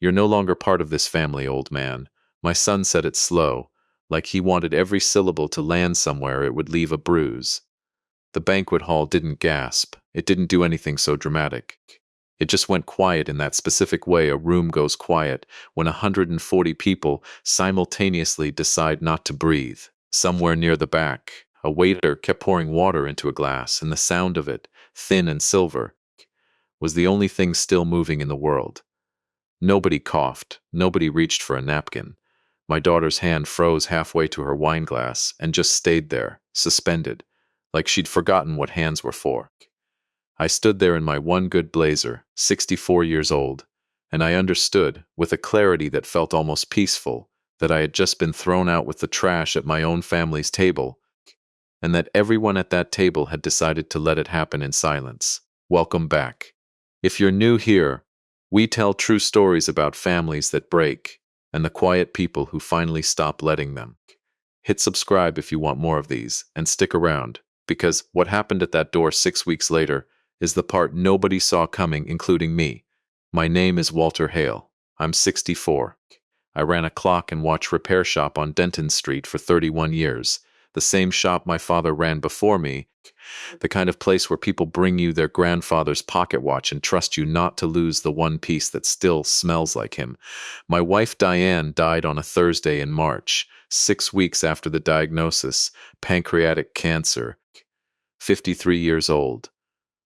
"You're no longer part of this family, old man." My son said it slow, like he wanted every syllable to land somewhere it would leave a bruise. The banquet hall didn't gasp. It didn't do anything so dramatic. It just went quiet in that specific way a room goes quiet when 140 people simultaneously decide not to breathe. Somewhere near the back, a waiter kept pouring water into a glass, and the sound of it, thin and silver, was the only thing still moving in the world. Nobody coughed. Nobody reached for a napkin. My daughter's hand froze halfway to her wine glass and just stayed there, suspended, like she'd forgotten what hands were for. I stood there in my one good blazer, 64 years old, and I understood, with a clarity that felt almost peaceful, that I had just been thrown out with the trash at my own family's table, and that everyone at that table had decided to let it happen in silence. Welcome back. If you're new here, we tell true stories about families that break, and the quiet people who finally stop letting them. Hit subscribe if you want more of these, and stick around, because what happened at that door 6 weeks later is the part nobody saw coming, including me. My name is Walter Hale. I'm 64. I ran a clock and watch repair shop on Denton Street for 31 years, the same shop my father ran before me, the kind of place where people bring you their grandfather's pocket watch and trust you not to lose the one piece that still smells like him. My wife Diane died on a Thursday in March, 6 weeks after the diagnosis, pancreatic cancer, 53 years old.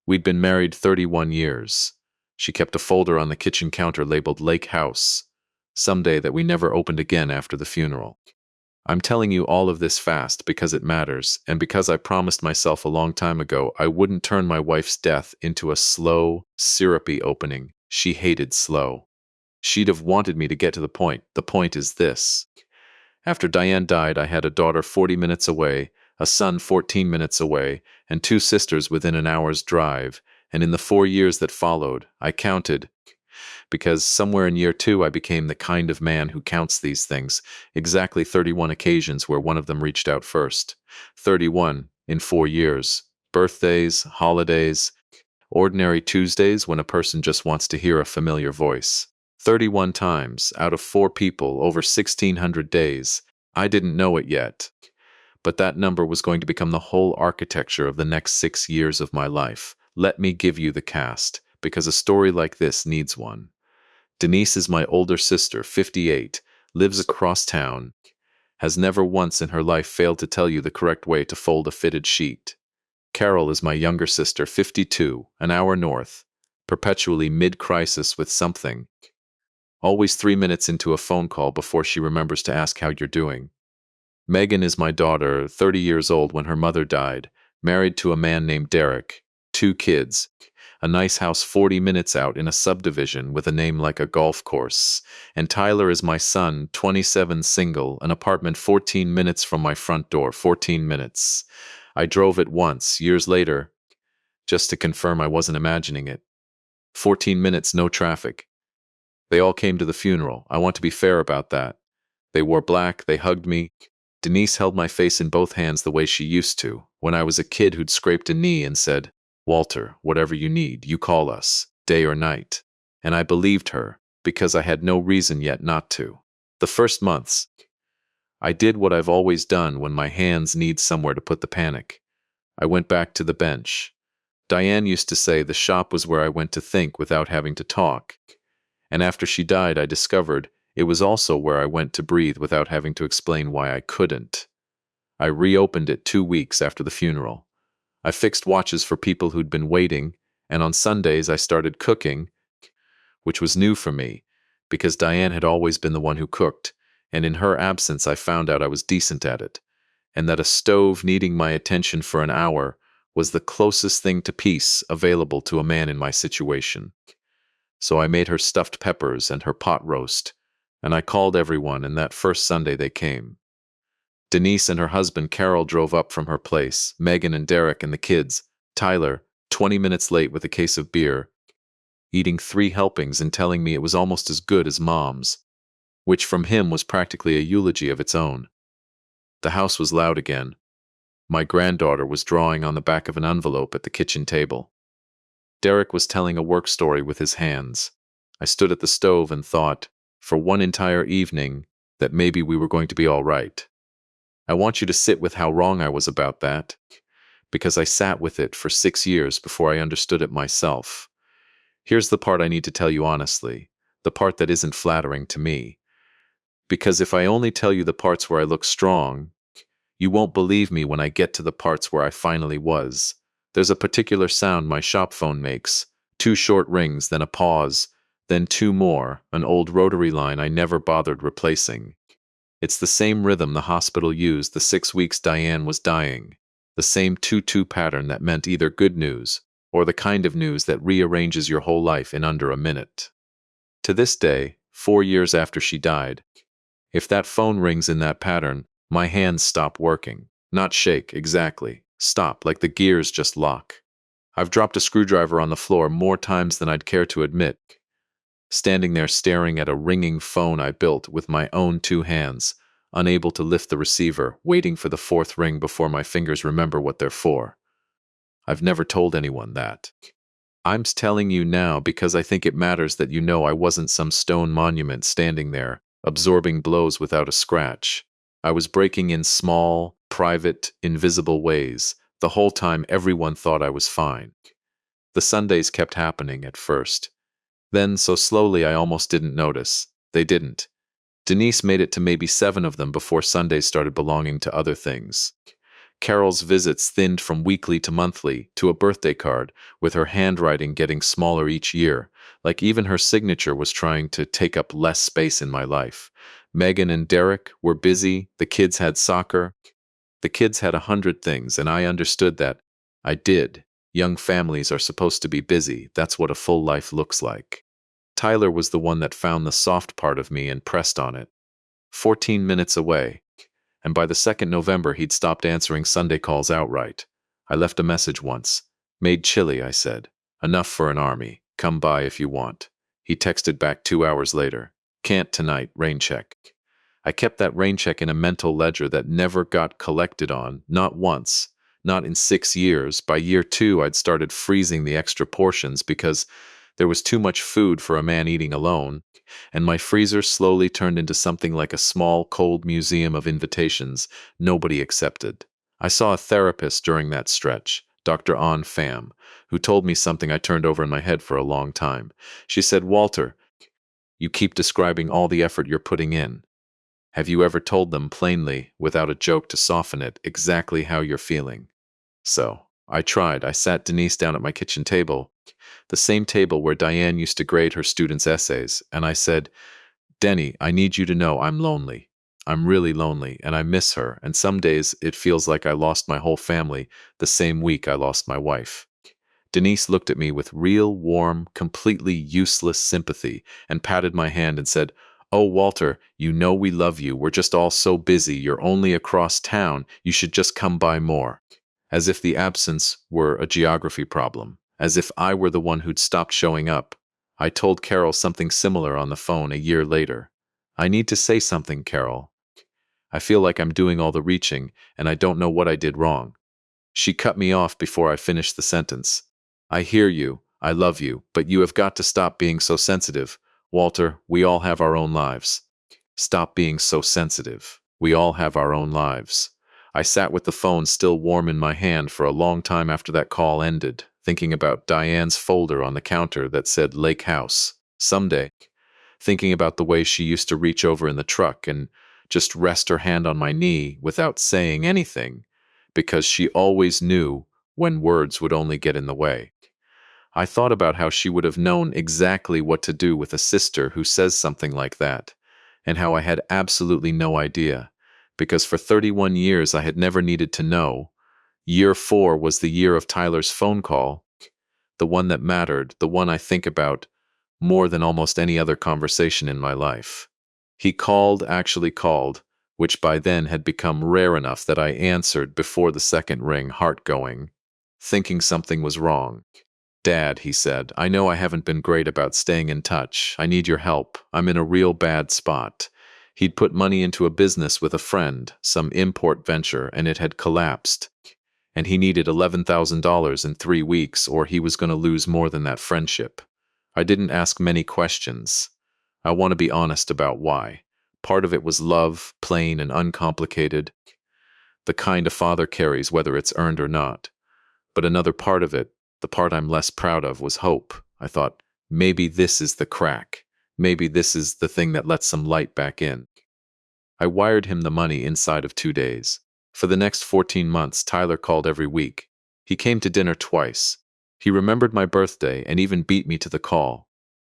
We'd been married 31 years. She kept a folder on the kitchen counter labeled Lake House, someday that we never opened again after the funeral. I'm telling you all of this fast because it matters, and because I promised myself a long time ago I wouldn't turn my wife's death into a slow, syrupy opening. She hated slow. She'd have wanted me to get to the point. The point is this. After Diane died, I had a daughter 40 minutes away, a son 14 minutes away, and 2 sisters within an hour's drive, and in the 4 years that followed, I counted, because somewhere in year 2 I became the kind of man who counts these things, exactly 31 occasions where one of them reached out first. 31 in 4 years. Birthdays, holidays, ordinary Tuesdays when a person just wants to hear a familiar voice. 31 times out of 4 people over 1,600 days. I didn't know it yet, but that number was going to become the whole architecture of the next 6 years of my life. Let me give you the cast, because a story like this needs one. Denise is my older sister, 58, lives across town, has never once in her life failed to tell you the correct way to fold a fitted sheet. Carol is my younger sister, 52, an hour north, perpetually mid-crisis with something, always 3 minutes into a phone call before she remembers to ask how you're doing. Megan is my daughter, 30 years old when her mother died, married to a man named Derek, 2 kids, a nice house 40 minutes out in a subdivision with a name like a golf course. And Tyler is my son, 27, single, an apartment 14 minutes from my front door, 14 minutes. I drove it once, years later, just to confirm I wasn't imagining it. 14 minutes, no traffic. They all came to the funeral. I want to be fair about that. They wore black, they hugged me. Denise held my face in both hands the way she used to, when I was a kid who'd scraped a knee and said, "Walter, whatever you need, you call us, day or night." And I believed her, because I had no reason yet not to. The first months, I did what I've always done when my hands need somewhere to put the panic. I went back to the bench. Diane used to say the shop was where I went to think without having to talk. And after she died, I discovered it was also where I went to breathe without having to explain why I couldn't. I reopened it 2 weeks after the funeral. I fixed watches for people who'd been waiting, and on Sundays I started cooking, which was new for me, because Diane had always been the one who cooked, and in her absence I found out I was decent at it, and that a stove needing my attention for an hour was the closest thing to peace available to a man in my situation. So I made her stuffed peppers and her pot roast, and I called everyone, and that first Sunday they came. Denise and her husband Carol drove up from her place, Megan and Derek and the kids, Tyler, 20 minutes late with a case of beer, eating 3 helpings and telling me it was almost as good as Mom's, which from him was practically a eulogy of its own. The house was loud again. My granddaughter was drawing on the back of an envelope at the kitchen table. Derek was telling a work story with his hands. I stood at the stove and thought, for one entire evening, that maybe we were going to be all right. I want you to sit with how wrong I was about that, because I sat with it for 6 years before I understood it myself. Here's the part I need to tell you honestly, the part that isn't flattering to me. Because if I only tell you the parts where I look strong, you won't believe me when I get to the parts where I finally was. There's a particular sound my shop phone makes. 2 short rings, then a pause, then 2 more, an old rotary line I never bothered replacing. It's the same rhythm the hospital used the 6 weeks Diane was dying. The same 2-2 pattern that meant either good news or the kind of news that rearranges your whole life in under a minute. To this day, 4 years after she died, if that phone rings in that pattern, my hands stop working. Not shake, exactly. Stop, like the gears just lock. I've dropped a screwdriver on the floor more times than I'd care to admit, standing there staring at a ringing phone I built with my own 2 hands, unable to lift the receiver, waiting for the 4th ring before my fingers remember what they're for. I've never told anyone that. I'm telling you now because I think it matters that you know I wasn't some stone monument standing there, absorbing blows without a scratch. I was breaking in small, private, invisible ways, the whole time everyone thought I was fine. The Sundays kept happening at first. Then, so slowly I almost didn't notice. They didn't. Denise made it to maybe 7 of them before Sundays started belonging to other things. Carol's visits thinned from weekly to monthly to a birthday card, with her handwriting getting smaller each year, like even her signature was trying to take up less space in my life. Megan and Derek were busy, the kids had soccer. The kids had 100 things, and I understood that. I did. Young families are supposed to be busy, that's what a full life looks like. Tyler was the one that found the soft part of me and pressed on it. 14 minutes away. And by the 2nd November he'd stopped answering Sunday calls outright. I left a message once. Made chilly, I said. Enough for an army. Come by if you want. He texted back 2 hours later. Can't tonight, rain check. I kept that rain check in a mental ledger that never got collected on, not once, not in 6 years. By year 2 I'd started freezing the extra portions because there was too much food for a man eating alone, and my freezer slowly turned into something like a small, cold museum of invitations nobody accepted. I saw a therapist during that stretch, Dr. An Pham, who told me something I turned over in my head for a long time. She said, Walter, you keep describing all the effort you're putting in. Have you ever told them plainly, without a joke to soften it, exactly how you're feeling? So, I tried. I sat Denise down at my kitchen table, the same table where Diane used to grade her students' essays, and I said, Denny, I need you to know I'm lonely. I'm really lonely, and I miss her, and some days it feels like I lost my whole family the same week I lost my wife. Denise looked at me with real, warm, completely useless sympathy and patted my hand and said, Oh, Walter, you know we love you. We're just all so busy. You're only across town. You should just come by more. As if the absence were a geography problem. As if I were the one who'd stopped showing up. I told Carol something similar on the phone a year later. I need to say something, Carol. I feel like I'm doing all the reaching, and I don't know what I did wrong. She cut me off before I finished the sentence. I hear you, I love you, but you have got to stop being so sensitive. Walter, we all have our own lives. Stop being so sensitive. We all have our own lives. I sat with the phone still warm in my hand for a long time after that call ended, thinking about Diane's folder on the counter that said Lake House, someday, thinking about the way she used to reach over in the truck and just rest her hand on my knee without saying anything, because she always knew when words would only get in the way. I thought about how she would have known exactly what to do with a sister who says something like that, and how I had absolutely no idea, because for 31 years I had never needed to know. Year 4 was the year of Tyler's phone call, the one that mattered, the one I think about more than almost any other conversation in my life. He actually called, which by then had become rare enough that I answered before the 2nd ring, heart going, thinking something was wrong. Dad, he said, I know I haven't been great about staying in touch. I need your help. I'm in a real bad spot. He'd put money into a business with a friend, some import venture, and it had collapsed. And he needed $11,000 in 3 weeks, or he was going to lose more than that friendship. I didn't ask many questions. I want to be honest about why. Part of it was love, plain and uncomplicated, the kind a father carries whether it's earned or not. But another part of it, the part I'm less proud of, was hope. I thought, maybe this is the crack. Maybe this is the thing that lets some light back in. I wired him the money inside of 2 days. For the next 14 months, Tyler called every week. He came to dinner twice. He remembered my birthday and even beat me to the call.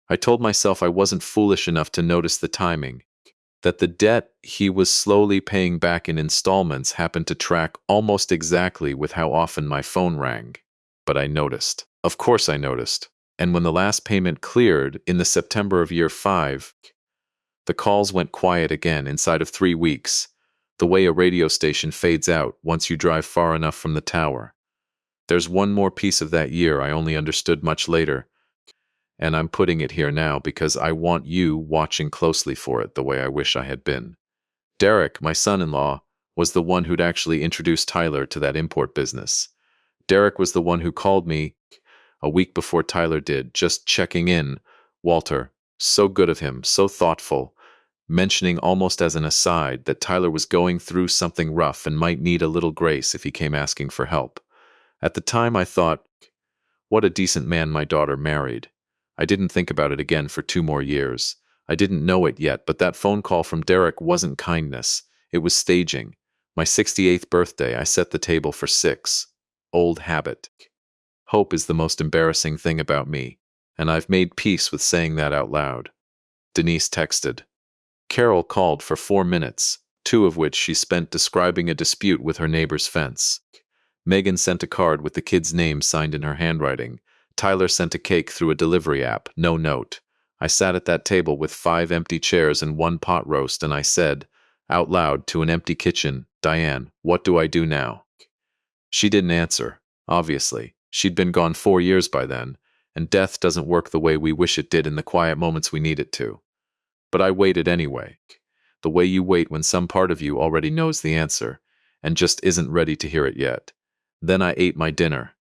I told myself I wasn't foolish enough to notice the timing, that the debt he was slowly paying back in installments happened to track almost exactly with how often my phone rang. But I noticed. Of course I noticed. And when the last payment cleared in the September of year 5, the calls went quiet again inside of 3 weeks, the way a radio station fades out once you drive far enough from the tower. There's one more piece of that year I only understood much later, and I'm putting it here now because I want you watching closely for it the way I wish I had been. Derek, my son-in-law, was the one who'd actually introduced Tyler to that import business. Derek was the one who called me a week before Tyler did, just checking in. Walter, so good of him, so thoughtful, mentioning almost as an aside that Tyler was going through something rough and might need a little grace if he came asking for help. At the time I thought, what a decent man my daughter married. I didn't think about it again for 2 more years. I didn't know it yet, but that phone call from Derek wasn't kindness. It was staging. My 68th birthday, I set the table for 6. Old habit. Hope is the most embarrassing thing about me, and I've made peace with saying that out loud. Denise texted. Carol called for 4 minutes, 2 of which she spent describing a dispute with her neighbor's fence. Megan sent a card with the kid's name signed in her handwriting. Tyler sent a cake through a delivery app, no note. I sat at that table with 5 empty chairs and 1 pot roast, and I said, out loud to an empty kitchen, Diane, what do I do now? She didn't answer, obviously. She'd been gone 4 years by then, and death doesn't work the way we wish it did in the quiet moments we need it to. But I waited anyway, the way you wait when some part of you already knows the answer, and just isn't ready to hear it yet. Then I ate my dinner.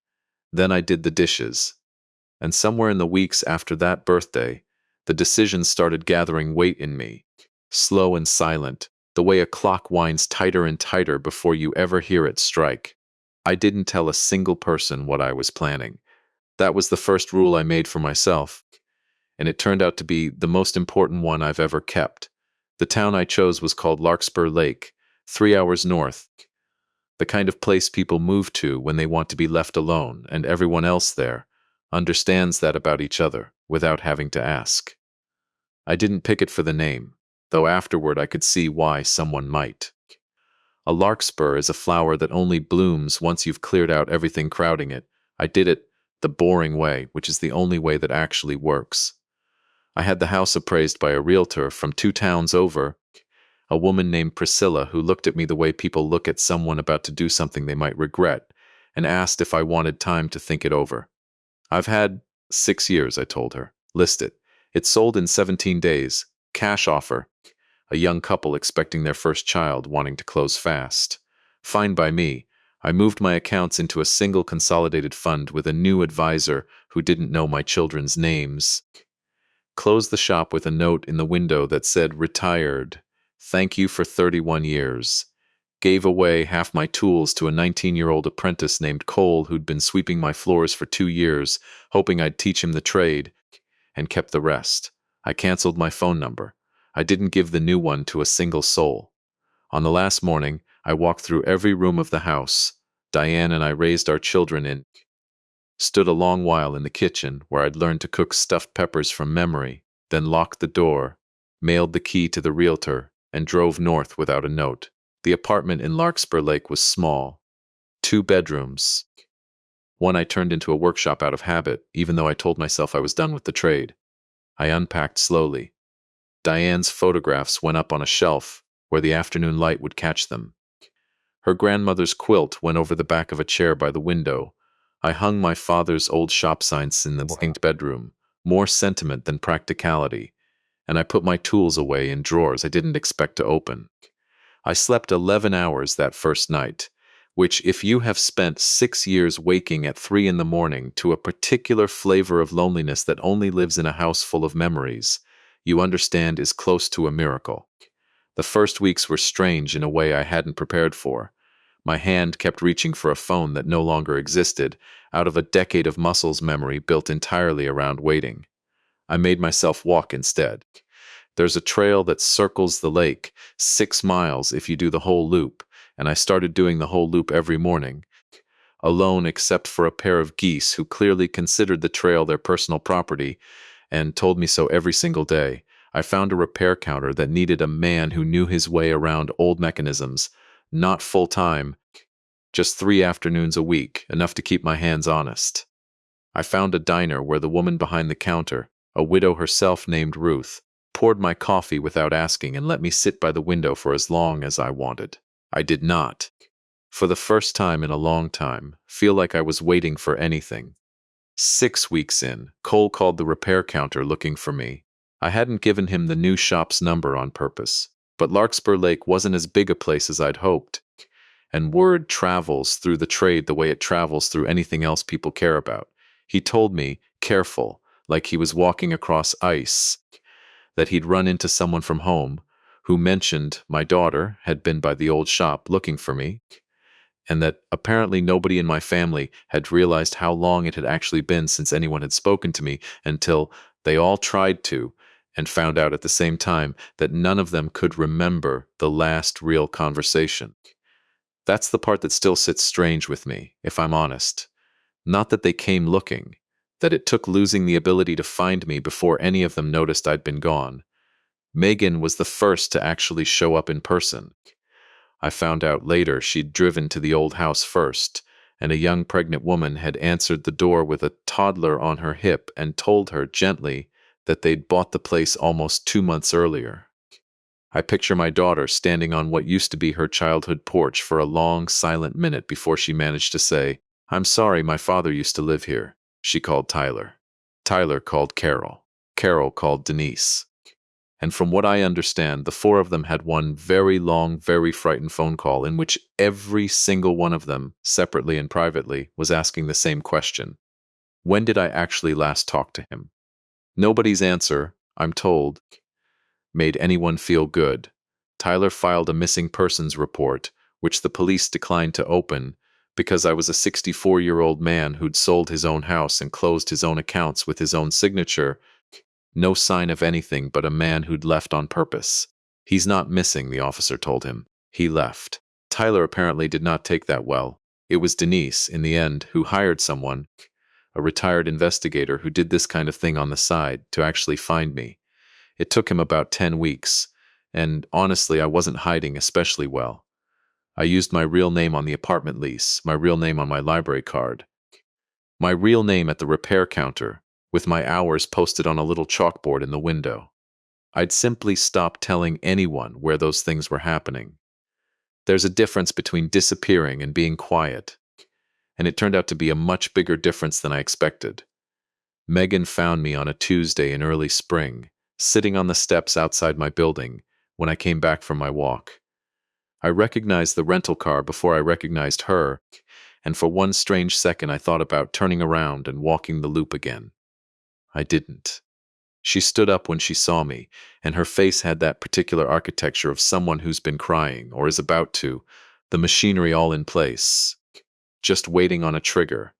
Then I did the dishes. And somewhere in the weeks after that birthday, the decisions started gathering weight in me, slow and silent, the way a clock winds tighter and tighter before you ever hear it strike. I didn't tell a single person what I was planning. That was the first rule I made for myself, and it turned out to be the most important one I've ever kept. The town I chose was called Larkspur Lake, 3 hours north, the kind of place people move to when they want to be left alone, and everyone else there understands that about each other without having to ask. I didn't pick it for the name, though afterward I could see why someone might. A larkspur is a flower that only blooms once you've cleared out everything crowding it. I did it the boring way, which is the only way that actually works. I had the house appraised by a realtor from 2 towns over, a woman named Priscilla who looked at me the way people look at someone about to do something they might regret, and asked if I wanted time to think it over. I've had 6 years, I told her. List it. It sold in 17 days. Cash offer. A young couple expecting their first child, wanting to close fast. Fine by me. I moved my accounts into a single consolidated fund with a new advisor who didn't know my children's names. Closed the shop with a note in the window that said, retired. Thank you for 31 years. Gave away half my tools to a 19-year-old apprentice named Cole who'd been sweeping my floors for 2 years, hoping I'd teach him the trade, and kept the rest. I canceled my phone number. I didn't give the new one to a single soul. On the last morning, I walked through every room of the house. Diane and I raised our children in. Stood a long while in the kitchen, where I'd learned to cook stuffed peppers from memory, then locked the door, mailed the key to the realtor, and drove north without a note. The apartment in Larkspur Lake was small. 2 bedrooms. One I turned into a workshop out of habit, even though I told myself I was done with the trade. I unpacked slowly. Diane's photographs went up on a shelf where the afternoon light would catch them. Her grandmother's quilt went over the back of a chair by the window. I hung my father's old shop signs in the pink bedroom, more sentiment than practicality, and I put my tools away in drawers I didn't expect to open. I slept 11 hours that first night. which, if you have spent 6 years waking at 3 in the morning to a particular flavor of loneliness that only lives in a house full of memories, you understand is close to a miracle. The first weeks were strange in a way I hadn't prepared for. My hand kept reaching for a phone that no longer existed, out of a decade of muscles memory built entirely around waiting. I made myself walk instead. There's a trail that circles the lake, 6 miles if you do the whole loop, and I started doing the whole loop every morning, alone except for a pair of geese who clearly considered the trail their personal property and told me so every single day. I found a repair counter that needed a man who knew his way around old mechanisms, not full-time, just 3 afternoons a week, enough to keep my hands honest. I found a diner where the woman behind the counter, a widow herself named Ruth, poured my coffee without asking and let me sit by the window for as long as I wanted. I did not, for the first time in a long time, feel like I was waiting for anything. 6 weeks in, Cole called the repair counter looking for me. I hadn't given him the new shop's number on purpose, but Larkspur Lake wasn't as big a place as I'd hoped, and word travels through the trade the way it travels through anything else people care about. He told me, careful, like he was walking across ice, that he'd run into someone from home who mentioned my daughter had been by the old shop looking for me, and that apparently nobody in my family had realized how long it had actually been since anyone had spoken to me until they all tried to, and found out at the same time that none of them could remember the last real conversation. That's the part that still sits strange with me, if I'm honest. Not that they came looking, that it took losing the ability to find me before any of them noticed I'd been gone. Megan was the first to actually show up in person. I found out later she'd driven to the old house first, and a young pregnant woman had answered the door with a toddler on her hip and told her gently that they'd bought the place almost 2 months earlier. I picture my daughter standing on what used to be her childhood porch for a long, silent minute before she managed to say, "I'm sorry, my father used to live here." She called Tyler. Tyler called Carol. Carol called Denise. And from what I understand, the four of them had one very long, very frightened phone call in which every single one of them, separately and privately, was asking the same question. When did I actually last talk to him? Nobody's answer, I'm told, made anyone feel good. Tyler filed a missing persons report, which the police declined to open because I was a 64-year-old man who'd sold his own house and closed his own accounts with his own signature. No sign of anything but a man who'd left on purpose. He's not missing, the officer told him. He left. Tyler apparently did not take that well. It was Denise, in the end, who hired someone, a retired investigator who did this kind of thing on the side, to actually find me. It took him about 10 weeks, and honestly, I wasn't hiding especially well. I used my real name on the apartment lease, my real name on my library card, my real name at the repair counter, with my hours posted on a little chalkboard in the window. I'd simply stopped telling anyone where those things were happening. There's a difference between disappearing and being quiet, and it turned out to be a much bigger difference than I expected. Megan found me on a Tuesday in early spring, sitting on the steps outside my building when I came back from my walk. I recognized the rental car before I recognized her, and for one strange second I thought about turning around and walking the loop again. I didn't. She stood up when she saw me, and her face had that particular architecture of someone who's been crying, or is about to, the machinery all in place, just waiting on a trigger.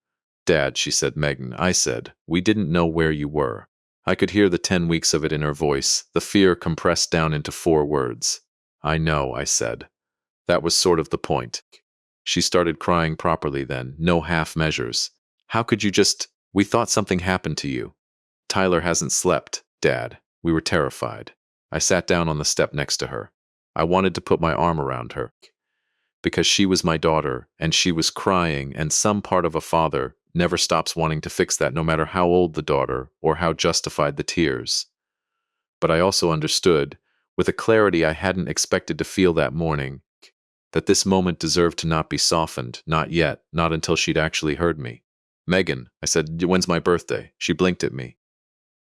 "Dad," she said. "Megan," I said, "we didn't know where you were." I could hear the 10 weeks of it in her voice, the fear compressed down into 4 words. "I know," I said. That was sort of the point. She started crying properly then, no half measures. "How could you just... We thought something happened to you." "Tyler hasn't slept, Dad." We were terrified. I sat down on the step next to her. I wanted to put my arm around her, because she was my daughter, and she was crying, and some part of a father never stops wanting to fix that, no matter how old the daughter or how justified the tears. But I also understood, with a clarity I hadn't expected to feel that morning, that this moment deserved to not be softened, not yet, not until she'd actually heard me. "Megan," I said, "when's my birthday?" She blinked at me.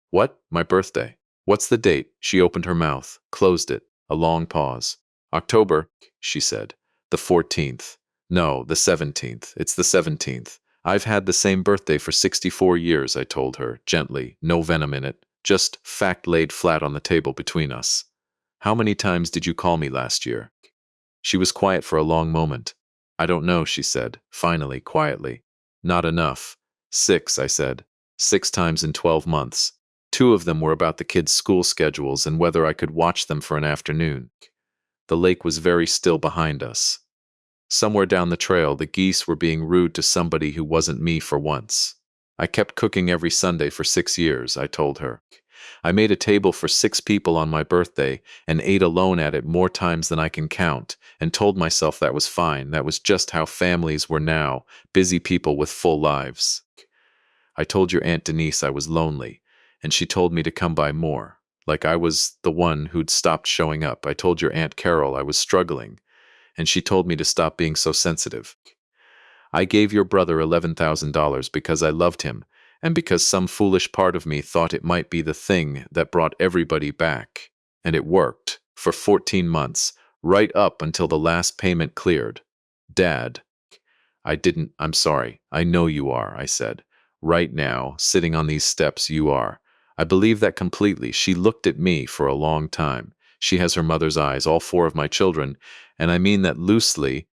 "What? My birthday? What's the date?" She opened her mouth, closed it, a long pause. "October," she said. "The 14th. No, the 17th. It's the 17th. I've had the same birthday for 64 years, I told her, gently, no venom in it, just fact laid flat on the table between us. How many times did you call me last year? She was quiet for a long moment. I don't know, she said, finally, quietly. Not enough. 6, I said. 6 times in 12 months. 2 of them were about the kids' school schedules and whether I could watch them for an afternoon. The lake was very still behind us. Somewhere down the trail, the geese were being rude to somebody who wasn't me for once. I kept cooking every Sunday for 6 years, I told her. I made a table for 6 people on my birthday and ate alone at it more times than I can count, and told myself that was fine, that was just how families were now, busy people with full lives. I told your Aunt Denise I was lonely, and she told me to come by more, like I was the one who'd stopped showing up. I told your Aunt Carol I was struggling, and she told me to stop being so sensitive. I gave your brother $11,000 because I loved him, and because some foolish part of me thought it might be the thing that brought everybody back. And it worked, for 14 months, right up until the last payment cleared. Dad, I'm sorry, I know you are, I said. Right now, sitting on these steps, you are. I believe that completely. She looked at me for a long time. She has her mother's eyes, all 4 of my children, and I mean that loosely.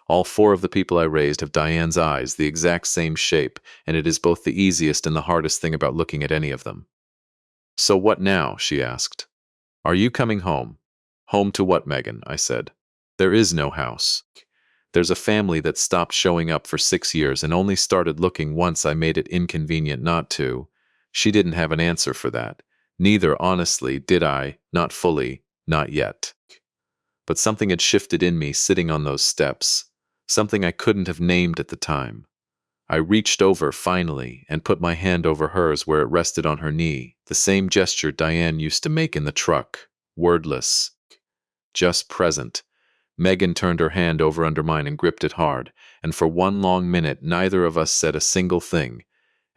All 4 of the people I raised have Diane's eyes, the exact same shape, and it is both the easiest and the hardest thing about looking at any of them. So what now? She asked. Are you coming home? Home to what, Megan? I said. There is no house. There's a family that stopped showing up for 6 years and only started looking once I made it inconvenient not to. She didn't have an answer for that. Neither, honestly, did I, not fully, not yet. But something had shifted in me sitting on those steps, something I couldn't have named at the time. I reached over, finally, and put my hand over hers where it rested on her knee, the same gesture Diane used to make in the truck, wordless, just present. Megan turned her hand over under mine and gripped it hard, and for one long minute neither of us said a single thing,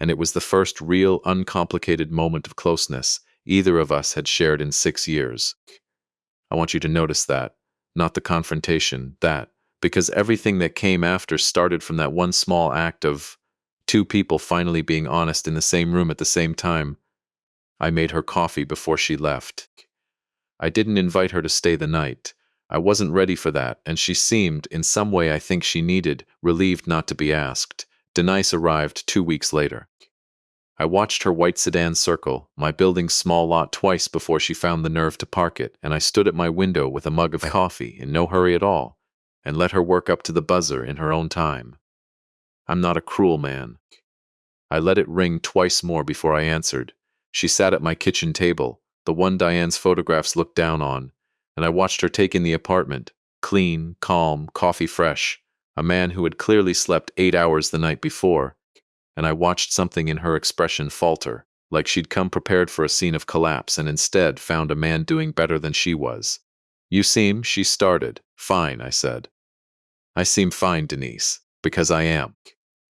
and it was the first real, uncomplicated moment of closeness either of us had shared in 6 years. I want you to notice that, not the confrontation, that, because everything that came after started from that one small act of 2 people finally being honest in the same room at the same time. I made her coffee before she left. I didn't invite her to stay the night. I wasn't ready for that, and she seemed, in some way I think she needed, relieved not to be asked. Denise arrived 2 weeks later. I watched her white sedan circle my building's small lot twice before she found the nerve to park it, and I stood at my window with a mug of coffee, in no hurry at all, and let her work up to the buzzer in her own time. I'm not a cruel man. I let it ring twice more before I answered. She sat at my kitchen table, the one Diane's photographs looked down on, and I watched her take in the apartment, clean, calm, coffee fresh, a man who had clearly slept 8 hours the night before, and I watched something in her expression falter, like she'd come prepared for a scene of collapse and instead found a man doing better than she was. You seem, she started. Fine, I said. I seem fine, Denise, because I am.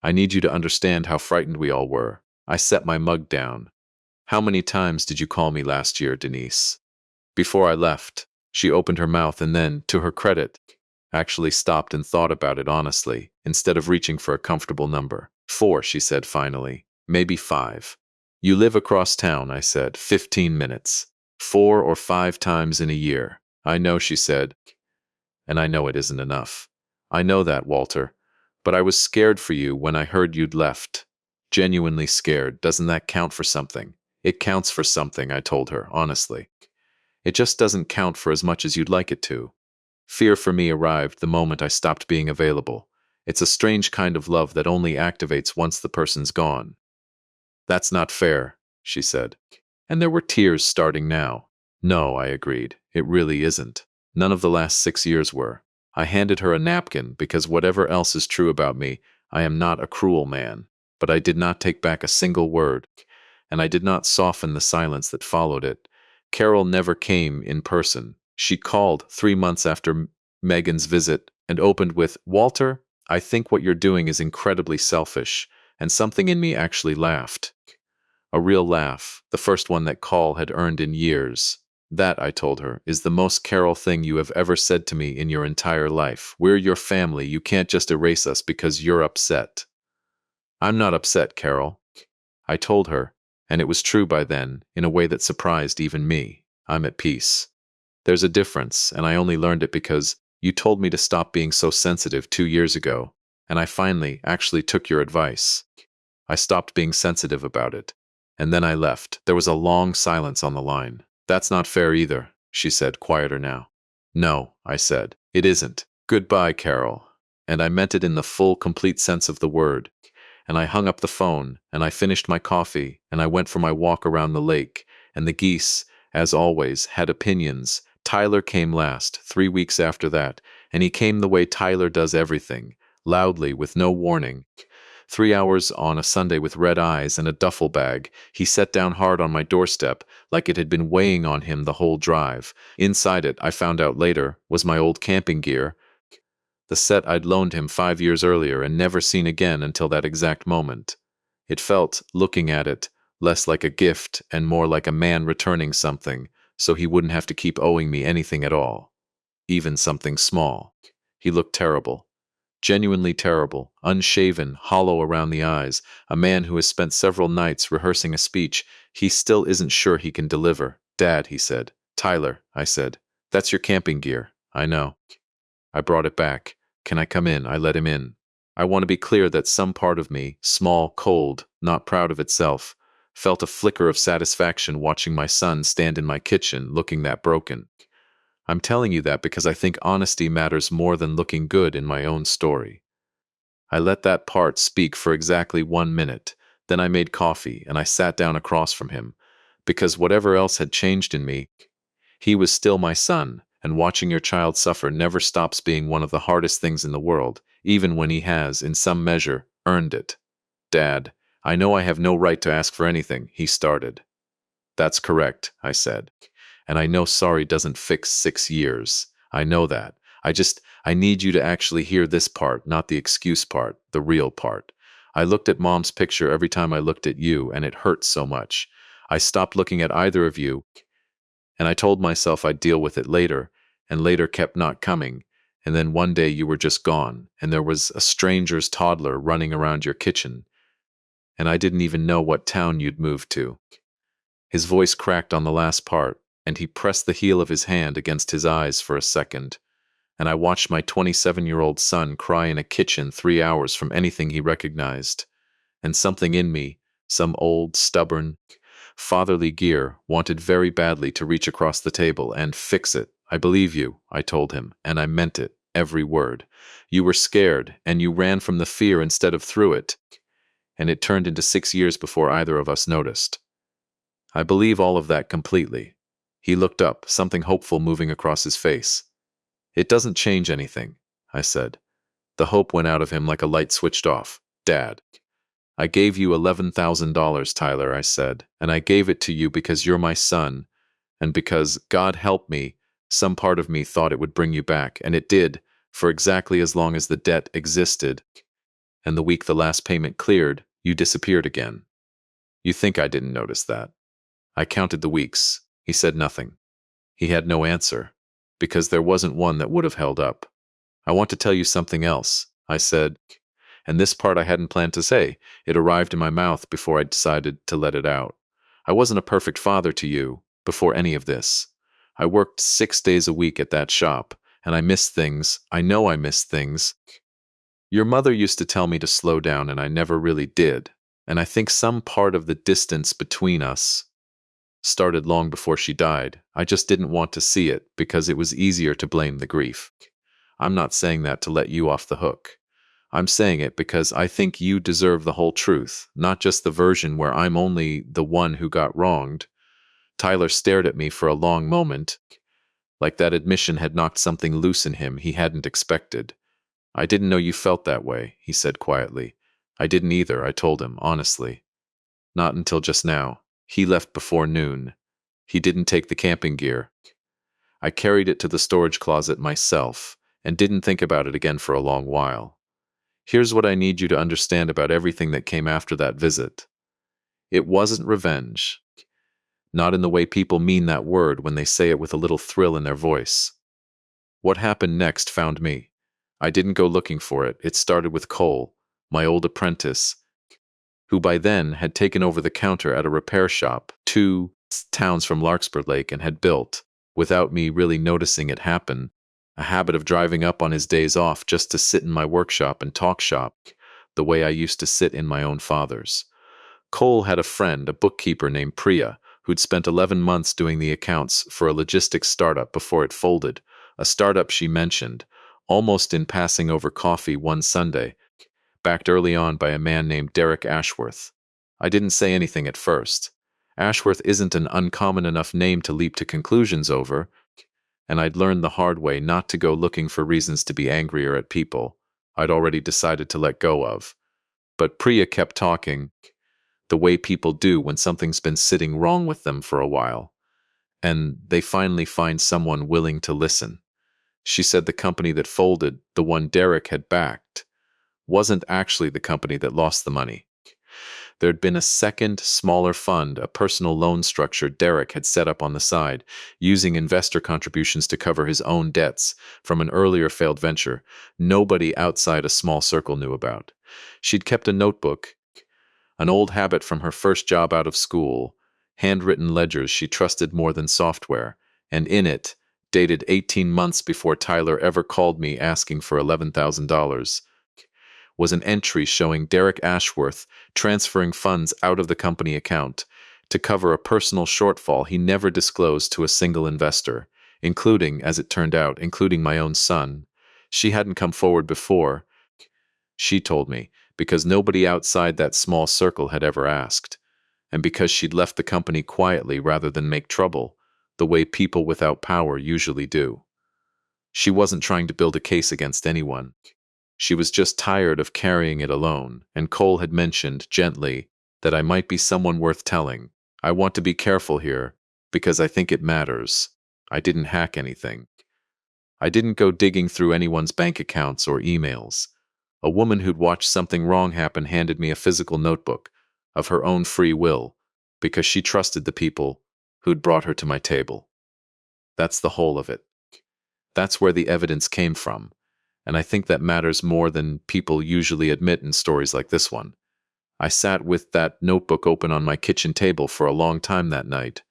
I need you to understand how frightened we all were. I set my mug down. How many times did you call me last year, Denise? Before I left, she opened her mouth and then, to her credit, actually stopped and thought about it honestly, instead of reaching for a comfortable number. 4, she said finally. Maybe 5. You live across town, I said. 15 minutes. 4 or 5 times in a year. I know, she said. And I know it isn't enough. I know that, Walter. But I was scared for you when I heard you'd left. Genuinely scared. Doesn't that count for something? It counts for something, I told her, honestly. It just doesn't count for as much as you'd like it to. Fear for me arrived the moment I stopped being available. It's a strange kind of love that only activates once the person's gone. That's not fair, she said. And there were tears starting now. No, I agreed. It really isn't. None of the last 6 years were. I handed her a napkin because whatever else is true about me, I am not a cruel man. But I did not take back a single word, and I did not soften the silence that followed it. Carol never came in person. She called 3 months after Megan's visit and opened with, Walter, I think what you're doing is incredibly selfish, and something in me actually laughed. A real laugh, the first one that call had earned in years. That, I told her, is the most Carol thing you have ever said to me in your entire life. We're your family. You can't just erase us because you're upset. I'm not upset, Carol, I told her, and it was true by then, in a way that surprised even me. I'm at peace. There's a difference, and I only learned it because you told me to stop being so sensitive 2 years ago, and I finally actually took your advice. I stopped being sensitive about it. And then I left. There was a long silence on the line. That's not fair either, she said, quieter now. No, I said, it isn't. Goodbye, Carol. And I meant it in the full, complete sense of the word. And I hung up the phone, and I finished my coffee, and I went for my walk around the lake, and the geese, as always, had opinions. Tyler came last, 3 weeks after that, and he came the way Tyler does everything, loudly, with no warning. 3 hours on a Sunday with red eyes and a duffel bag, he sat down hard on my doorstep, like it had been weighing on him the whole drive. Inside it, I found out later, was my old camping gear, the set I'd loaned him 5 years earlier and never seen again until that exact moment. It felt, looking at it, less like a gift and more like a man returning something, so he wouldn't have to keep owing me anything at all. Even something small. He looked terrible. Genuinely terrible, unshaven, hollow around the eyes, a man who has spent several nights rehearsing a speech he still isn't sure he can deliver. Dad, he said. Tyler, I said. That's your camping gear. I know. I brought it back. Can I come in? I let him in. I want to be clear that some part of me, small, cold, not proud of itself, felt a flicker of satisfaction watching my son stand in my kitchen looking that broken. I'm telling you that because I think honesty matters more than looking good in my own story. I let that part speak for exactly 1 minute, then I made coffee and I sat down across from him, because whatever else had changed in me, he was still my son, and watching your child suffer never stops being one of the hardest things in the world, even when he has, in some measure, earned it. Dad, I know I have no right to ask for anything, he started. That's correct, I said. And I know sorry doesn't fix 6 years. I know that. I need you to actually hear this part, not the excuse part, the real part. I looked at Mom's picture every time I looked at you, and it hurt so much. I stopped looking at either of you, and I told myself I'd deal with it later, and later kept not coming, and then one day you were just gone, and there was a stranger's toddler running around your kitchen, and I didn't even know what town you'd moved to. His voice cracked on the last part, and he pressed the heel of his hand against his eyes for a second, and I watched my 27-year-old son cry in a kitchen 3 hours from anything he recognized, and something in me, some old, stubborn, fatherly gear, wanted very badly to reach across the table and fix it. I believe you, I told him, and I meant it, every word. You were scared, and you ran from the fear instead of through it, and it turned into 6 years before either of us noticed. I believe all of that completely. He looked up, something hopeful moving across his face. It doesn't change anything, I said. The hope went out of him like a light switched off. Dad. I gave you $11,000, Tyler, I said, and I gave it to you because you're my son, and because, God help me, some part of me thought it would bring you back, and it did, for exactly as long as the debt existed. And the week the last payment cleared, you disappeared again. You think I didn't notice that? I counted the weeks. He said nothing. He had no answer, because there wasn't one that would have held up. I want to tell you something else, I said, and this part I hadn't planned to say. It arrived in my mouth before I decided to let it out. I wasn't a perfect father to you before any of this. I worked 6 days a week at that shop, and I missed things. I know I missed things. Your mother used to tell me to slow down, and I never really did. And I think some part of the distance between us started long before she died. I just didn't want to see it because it was easier to blame the grief. I'm not saying that to let you off the hook. I'm saying it because I think you deserve the whole truth, not just the version where I'm only the one who got wronged. Tyler stared at me for a long moment, like that admission had knocked something loose in him he hadn't expected. I didn't know you felt that way, he said quietly. I didn't either, I told him, honestly. Not until just now. He left before noon. He didn't take the camping gear. I carried it to the storage closet myself, and didn't think about it again for a long while. Here's what I need you to understand about everything that came after that visit. It wasn't revenge. not in the way people mean that word when they say it with a little thrill in their voice. What happened next found me. I didn't go looking for it. It started with Cole, my old apprentice, who by then had taken over the counter at a repair shop 2 towns from Larkspur Lake and had built, without me really noticing it happen, a habit of driving up on his days off just to sit in my workshop and talk shop, the way I used to sit in my own father's. Cole had a friend, a bookkeeper named Priya, who'd spent 11 months doing the accounts for a logistics startup before it folded, a startup she mentioned, almost in passing over coffee one Sunday, backed early on by a man named Derek Ashworth. I didn't say anything at first. Ashworth isn't an uncommon enough name to leap to conclusions over, and I'd learned the hard way not to go looking for reasons to be angrier at people I'd already decided to let go of. But Priya kept talking, the way people do when something's been sitting wrong with them for a while, and they finally find someone willing to listen. She said the company that folded, the one Derek had backed, wasn't actually the company that lost the money. There'd been a second, smaller fund, a personal loan structure Derek had set up on the side, using investor contributions to cover his own debts from an earlier failed venture nobody outside a small circle knew about. She'd kept a notebook, an old habit from her first job out of school, handwritten ledgers she trusted more than software, and in it, dated 18 months before Tyler ever called me asking for $11,000, was an entry showing Derek Ashworth transferring funds out of the company account to cover a personal shortfall he never disclosed to a single investor, including, as it turned out, including my own son. She hadn't come forward before, she told me, because nobody outside that small circle had ever asked, and because she'd left the company quietly rather than make trouble, the way people without power usually do. She wasn't trying to build a case against anyone. She was just tired of carrying it alone, and Cole had mentioned, gently, that I might be someone worth telling. I want to be careful here, because I think it matters. I didn't hack anything. I didn't go digging through anyone's bank accounts or emails. A woman who'd watched something wrong happen handed me a physical notebook, of her own free will, because she trusted the people who'd brought her to my table. That's the whole of it. That's where the evidence came from. And I think that matters more than people usually admit in stories like this one. I sat with that notebook open on my kitchen table for a long time that night.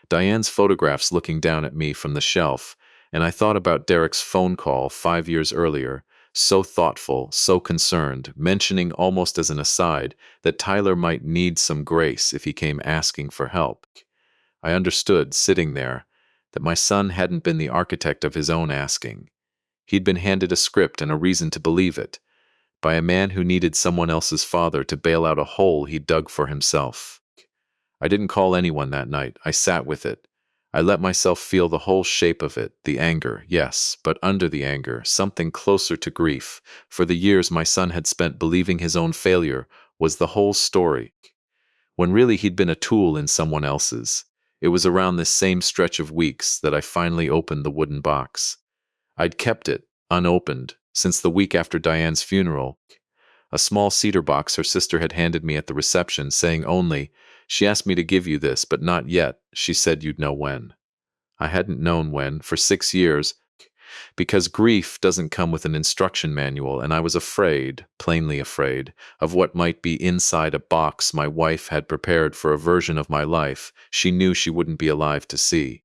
Diane's photographs looking down at me from the shelf, and I thought about Derek's phone call 5 years earlier, so thoughtful, so concerned, mentioning almost as an aside that Tyler might need some grace if he came asking for help. I understood, sitting there, that my son hadn't been the architect of his own asking. He'd been handed a script and a reason to believe it, by a man who needed someone else's father to bail out a hole he dug for himself. I didn't call anyone that night. I sat with it. I let myself feel the whole shape of it, the anger, yes, but under the anger, something closer to grief, for the years my son had spent believing his own failure was the whole story, when really he'd been a tool in someone else's. It was around this same stretch of weeks that I finally opened the wooden box. I'd kept it, unopened, since the week after Diane's funeral, a small cedar box her sister had handed me at the reception, saying only, "She asked me to give you this, but not yet. She said you'd know when." I hadn't known when, for 6 years, because grief doesn't come with an instruction manual, and I was afraid, plainly afraid, of what might be inside a box my wife had prepared for a version of my life she knew she wouldn't be alive to see.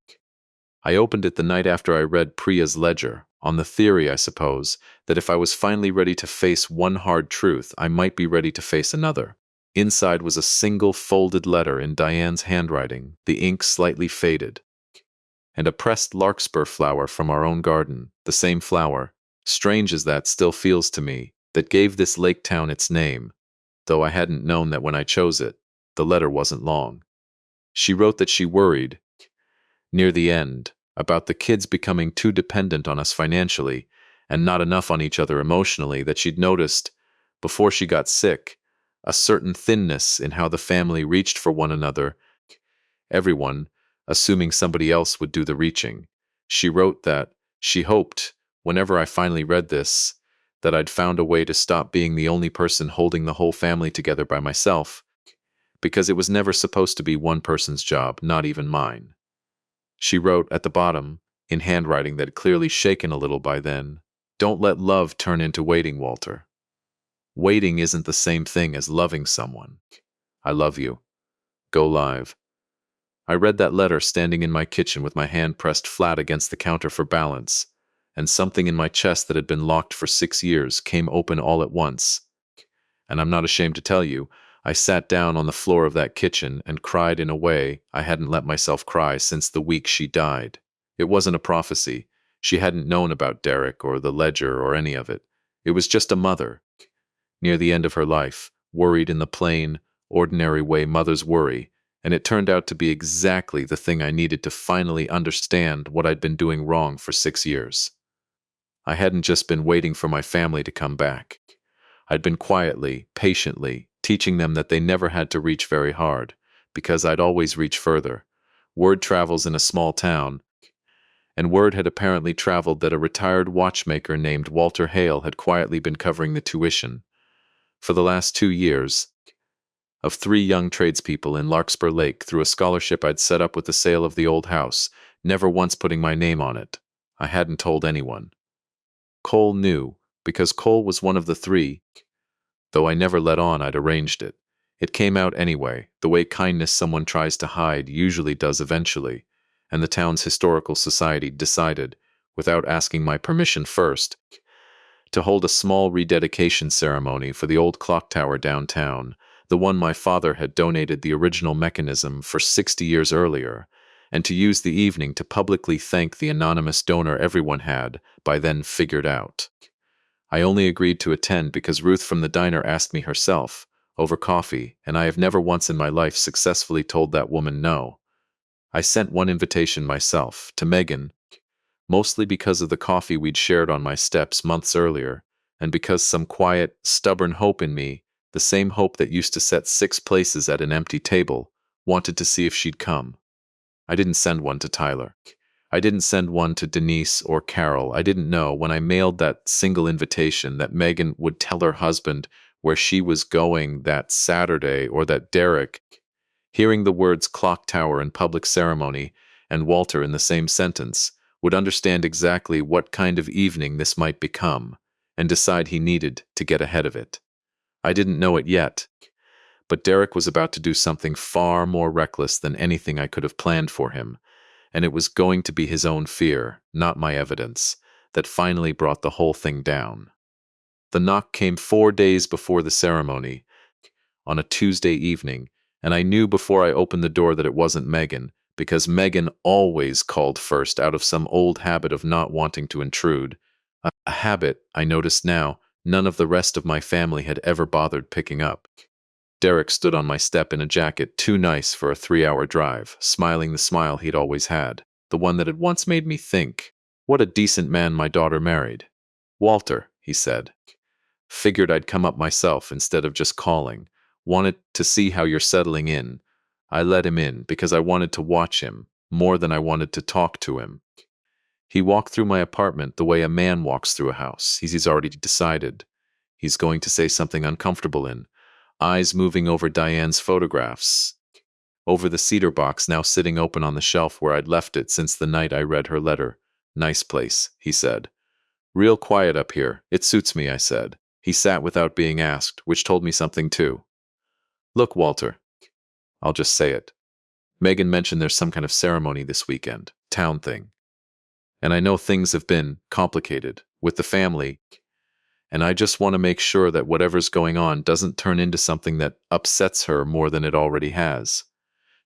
I opened it the night after I read Priya's ledger, on the theory, I suppose, that if I was finally ready to face one hard truth, I might be ready to face another. Inside was a single folded letter in Diane's handwriting, the ink slightly faded, and a pressed larkspur flower from our own garden, the same flower, strange as that still feels to me, that gave this lake town its name, though I hadn't known that when I chose it. The letter wasn't long. She wrote that she worried, near the end, about the kids becoming too dependent on us financially and not enough on each other emotionally, that she'd noticed, before she got sick, a certain thinness in how the family reached for one another, everyone, assuming somebody else would do the reaching. She wrote that she hoped, whenever I finally read this, that I'd found a way to stop being the only person holding the whole family together by myself, because it was never supposed to be one person's job, not even mine. She wrote at the bottom, in handwriting that had clearly shaken a little by then, "Don't let love turn into waiting, Walter. Waiting isn't the same thing as loving someone. I love you. Go live." I read that letter standing in my kitchen with my hand pressed flat against the counter for balance, and something in my chest that had been locked for 6 years came open all at once. And I'm not ashamed to tell you, I sat down on the floor of that kitchen and cried in a way I hadn't let myself cry since the week she died. It wasn't a prophecy. She hadn't known about Derek or the ledger or any of it. It was just a mother, near the end of her life, worried in the plain, ordinary way mothers worry, and it turned out to be exactly the thing I needed to finally understand what I'd been doing wrong for 6 years. I hadn't just been waiting for my family to come back. I'd been quietly, patiently, teaching them that they never had to reach very hard, because I'd always reach further. Word travels in a small town, and word had apparently traveled that a retired watchmaker named Walter Hale had quietly been covering the tuition for the last 2 years of 3 young tradespeople in Larkspur Lake through a scholarship I'd set up with the sale of the old house, never once putting my name on it. I hadn't told anyone. Cole knew, because Cole was one of the 3, though I never let on I'd arranged it. It came out anyway, the way kindness someone tries to hide usually does eventually, and the town's historical society decided, without asking my permission first, to hold a small rededication ceremony for the old clock tower downtown, the one my father had donated the original mechanism for 60 years earlier, and to use the evening to publicly thank the anonymous donor everyone had, by then, figured out. I only agreed to attend because Ruth from the diner asked me herself, over coffee, and I have never once in my life successfully told that woman no. I sent one invitation myself, to Megan, mostly because of the coffee we'd shared on my steps months earlier, and because some quiet, stubborn hope in me, the same hope that used to set 6 places at an empty table, wanted to see if she'd come. I didn't send one to Tyler. I didn't send one to Denise or Carol. I didn't know, when I mailed that single invitation, that Megan would tell her husband where she was going that Saturday, or that Derek, hearing the words clock tower and public ceremony and Walter in the same sentence, would understand exactly what kind of evening this might become, and decide he needed to get ahead of it. I didn't know it yet, but Derek was about to do something far more reckless than anything I could have planned for him, and it was going to be his own fear, not my evidence, that finally brought the whole thing down. The knock came 4 days before the ceremony, on a Tuesday evening, and I knew before I opened the door that it wasn't Megan, because Megan always called first out of some old habit of not wanting to intrude, a habit, I noticed now, none of the rest of my family had ever bothered picking up. Derek stood on my step in a jacket too nice for a 3-hour drive, smiling the smile he'd always had, the one that had once made me think, what a decent man my daughter married. "Walter," he said. "Figured I'd come up myself instead of just calling. Wanted to see how you're settling in." I let him in because I wanted to watch him, more than I wanted to talk to him. He walked through my apartment the way a man walks through a house he's already decided he's going to say something uncomfortable in, eyes moving over Diane's photographs, over the cedar box now sitting open on the shelf where I'd left it since the night I read her letter. "Nice place," he said. "Real quiet up here. It suits me," I said. He sat without being asked, which told me something too. "Look, Walter, I'll just say it. Megan mentioned there's some kind of ceremony this weekend, town thing. And I know things have been complicated with the family, and I just want to make sure that whatever's going on doesn't turn into something that upsets her more than it already has.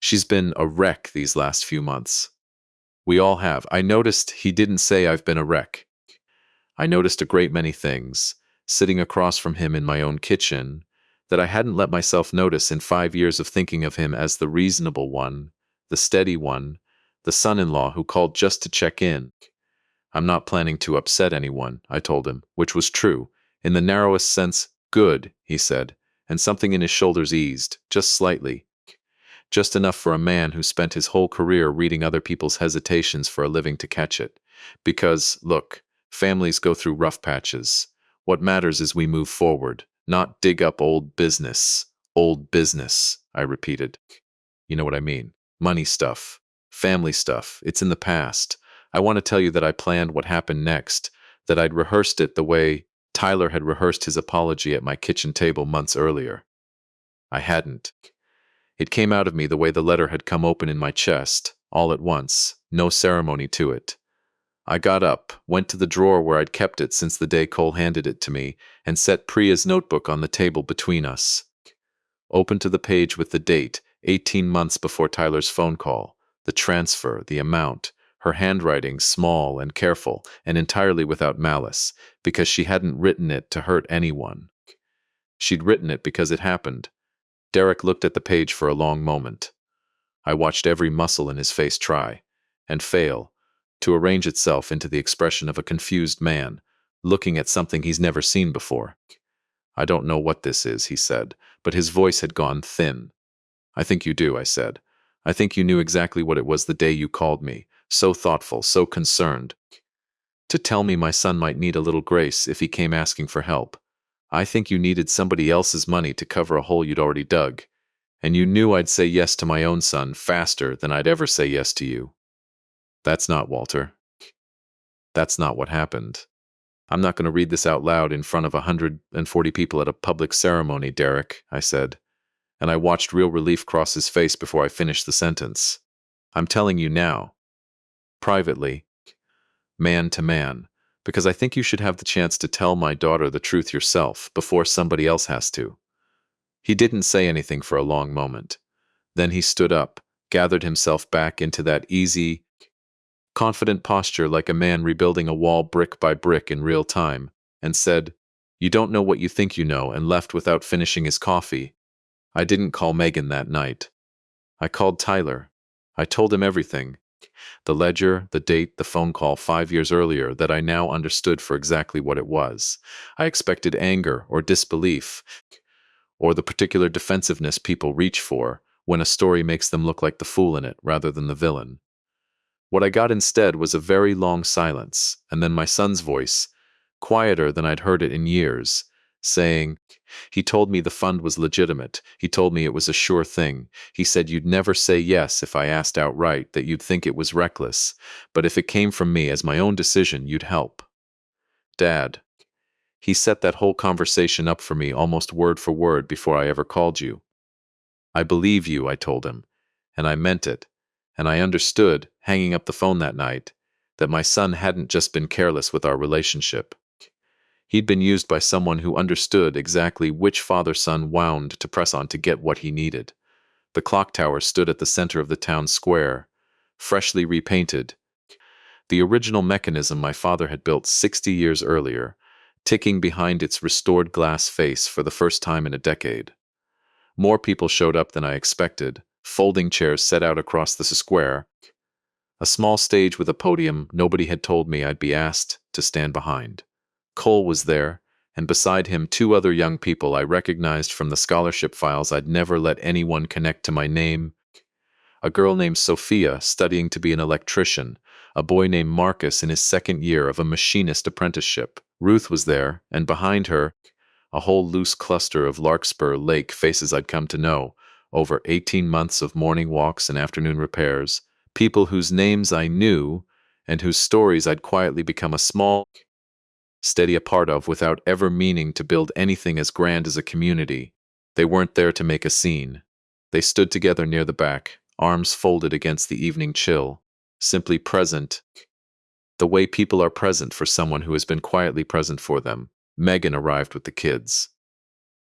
She's been a wreck these last few months. We all have. I noticed he didn't say I've been a wreck. I noticed a great many things, sitting across from him in my own kitchen, that I hadn't let myself notice in 5 years of thinking of him as the reasonable one, the steady one, the son-in-law who called just to check in. "I'm not planning to upset anyone," I told him, which was true. In the narrowest sense, good, he said, and something in his shoulders eased, just slightly. Just enough for a man who spent his whole career reading other people's hesitations for a living to catch it. Because, look, families go through rough patches. What matters is we move forward, not dig up old business. Old business, I repeated. You know what I mean. Money stuff. Family stuff. It's in the past. I want to tell you that I planned what happened next, that I'd rehearsed it the way Tyler had rehearsed his apology at my kitchen table months earlier. I hadn't. It came out of me the way the letter had come open in my chest, all at once, no ceremony to it. I got up, went to the drawer where I'd kept it since the day Cole handed it to me, and set Priya's notebook on the table between us. Open to the page with the date, 18 months before Tyler's phone call, the transfer, the amount, her handwriting small and careful, and entirely without malice, because she hadn't written it to hurt anyone. She'd written it because it happened. Derek looked at the page for a long moment. I watched every muscle in his face try, and fail, to arrange itself into the expression of a confused man, looking at something he's never seen before. I don't know what this is, he said, but his voice had gone thin. I think you do, I said. I think you knew exactly what it was the day you called me, so thoughtful, so concerned. To tell me my son might need a little grace if he came asking for help. I think you needed somebody else's money to cover a hole you'd already dug. And you knew I'd say yes to my own son faster than I'd ever say yes to you. That's not Walter. That's not what happened. I'm not going to read this out loud in front of 140 people at a public ceremony, Derek, I said, and I watched real relief cross his face before I finished the sentence. I'm telling you now, privately, man to man, because I think you should have the chance to tell my daughter the truth yourself before somebody else has to. He didn't say anything for a long moment. Then he stood up, gathered himself back into that easy, confident posture like a man rebuilding a wall brick by brick in real time, and said, "You don't know what you think you know," and left without finishing his coffee. I didn't call Megan that night. I called Tyler. I told him everything. The ledger, the date, the phone call 5 years earlier that I now understood for exactly what it was. I expected anger or disbelief, or the particular defensiveness people reach for when a story makes them look like the fool in it rather than the villain. What I got instead was a very long silence, and then my son's voice, quieter than I'd heard it in years, saying, "He told me the fund was legitimate. He told me it was a sure thing. He said you'd never say yes if I asked outright, that you'd think it was reckless, but if it came from me as my own decision, you'd help." Dad, he set that whole conversation up for me almost word for word before I ever called you. I believe you, I told him, and I meant it, and I understood, hanging up the phone that night, that my son hadn't just been careless with our relationship. He'd been used by someone who understood exactly which father-son wound to press on to get what he needed. The clock tower stood at the center of the town square, freshly repainted, the original mechanism my father had built 60 years earlier, ticking behind its restored glass face for the first time in a decade. More people showed up than I expected, folding chairs set out across the square, a small stage with a podium nobody had told me I'd be asked to stand behind. Cole was there, and beside him 2 other young people I recognized from the scholarship files I'd never let anyone connect to my name. A girl named Sophia, studying to be an electrician, a boy named Marcus in his 2nd year of a machinist apprenticeship. Ruth was there, and behind her, a whole loose cluster of Larkspur Lake faces I'd come to know, over 18 months of morning walks and afternoon repairs, people whose names I knew, and whose stories I'd quietly become a small, steady a part of without ever meaning to build anything as grand as a community. They weren't there to make a scene. They stood together near the back, arms folded against the evening chill, simply present, the way people are present for someone who has been quietly present for them. Megan arrived with the kids.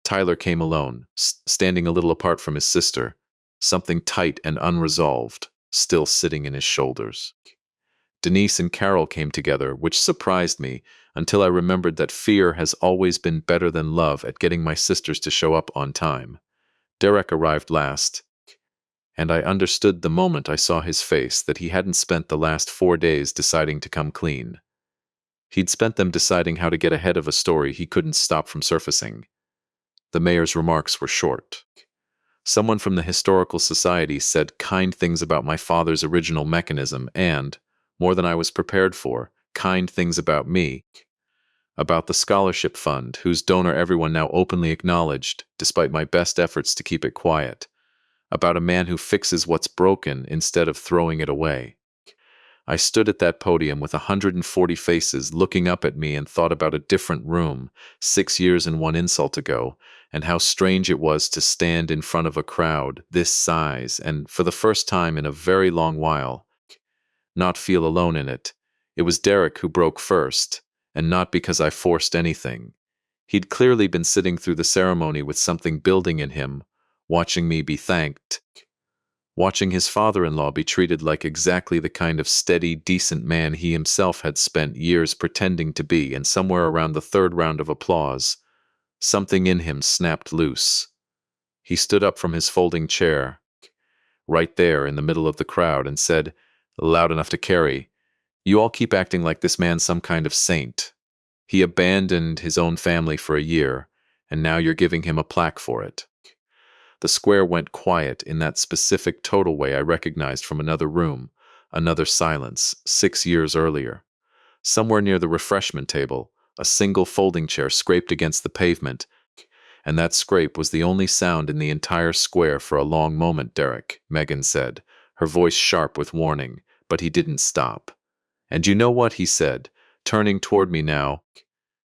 Tyler came alone, standing a little apart from his sister, something tight and unresolved, still sitting in his shoulders. Denise and Carol came together, which surprised me until I remembered that fear has always been better than love at getting my sisters to show up on time. Derek arrived last, and I understood the moment I saw his face that he hadn't spent the last 4 days deciding to come clean. He'd spent them deciding how to get ahead of a story he couldn't stop from surfacing. The mayor's remarks were short. Someone from the Historical Society said kind things about my father's original mechanism and, more than I was prepared for, kind things about me. About the scholarship fund, whose donor everyone now openly acknowledged, despite my best efforts to keep it quiet. About a man who fixes what's broken instead of throwing it away. I stood at that podium with 140 faces looking up at me and thought about a different room, 6 years and one insult ago, and how strange it was to stand in front of a crowd this size and, for the first time in a very long while, not feel alone in it. It was Derek who broke first, and not because I forced anything. He'd clearly been sitting through the ceremony with something building in him, watching me be thanked, watching his father-in-law be treated like exactly the kind of steady, decent man he himself had spent years pretending to be, and somewhere around the third round of applause, something in him snapped loose. He stood up from his folding chair, right there in the middle of the crowd, and said, loud enough to carry, "You all keep acting like this man's some kind of saint. He abandoned his own family for a year, and now you're giving him a plaque for it." The square went quiet in that specific total way I recognized from another room, another silence, 6 years earlier. Somewhere near the refreshment table, a single folding chair scraped against the pavement, and that scrape was the only sound in the entire square for a long moment. "Derek," Megan said, her voice sharp with warning, but he didn't stop. "And you know what?" he said, turning toward me now,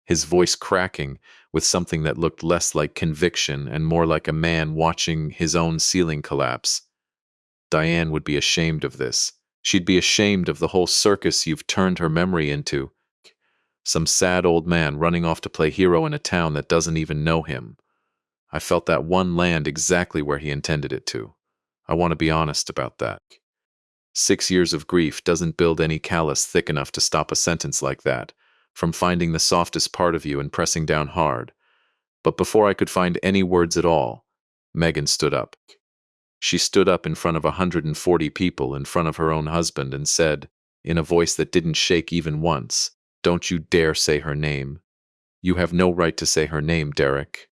his voice cracking with something that looked less like conviction and more like a man watching his own ceiling collapse. "Diane would be ashamed of this. She'd be ashamed of the whole circus you've turned her memory into. Some sad old man running off to play hero in a town that doesn't even know him." I felt that one land exactly where he intended it to. I want to be honest about that. 6 years of grief doesn't build any callus thick enough to stop a sentence like that, from finding the softest part of you and pressing down hard. But before I could find any words at all, Megan stood up. She stood up in front of 140 people, in front of her own husband, and said, in a voice that didn't shake even once, "Don't you dare say her name. You have no right to say her name, Derek.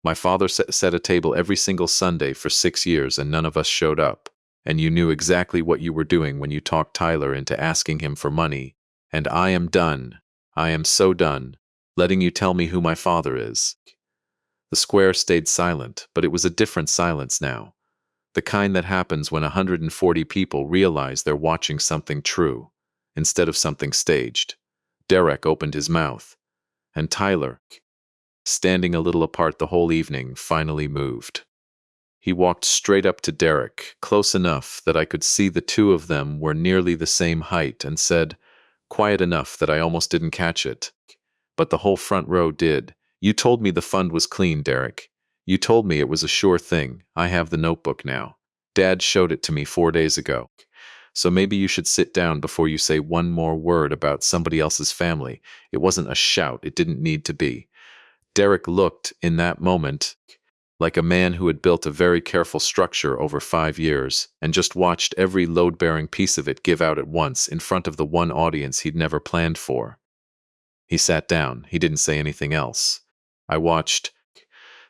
My father set a table every single Sunday for 6 years and none of us showed up. And you knew exactly what you were doing when you talked Tyler into asking him for money. And I am done. I am so done, letting you tell me who my father is." The square stayed silent, but it was a different silence now. The kind that happens when 140 people realize they're watching something true, instead of something staged. Derek opened his mouth, and Tyler, standing a little apart the whole evening, finally moved. He walked straight up to Derek, close enough that I could see the two of them were nearly the same height, and said, quiet enough that I almost didn't catch it, but the whole front row did, "You told me the fund was clean, Derek. You told me it was a sure thing. I have the notebook now. Dad showed it to me 4 days ago. So maybe you should sit down before you say one more word about somebody else's family." It wasn't a shout. It didn't need to be. Derek looked, in that moment, like a man who had built a very careful structure over 5 years and just watched every load-bearing piece of it give out at once in front of the one audience he'd never planned for. He sat down. He didn't say anything else. I watched,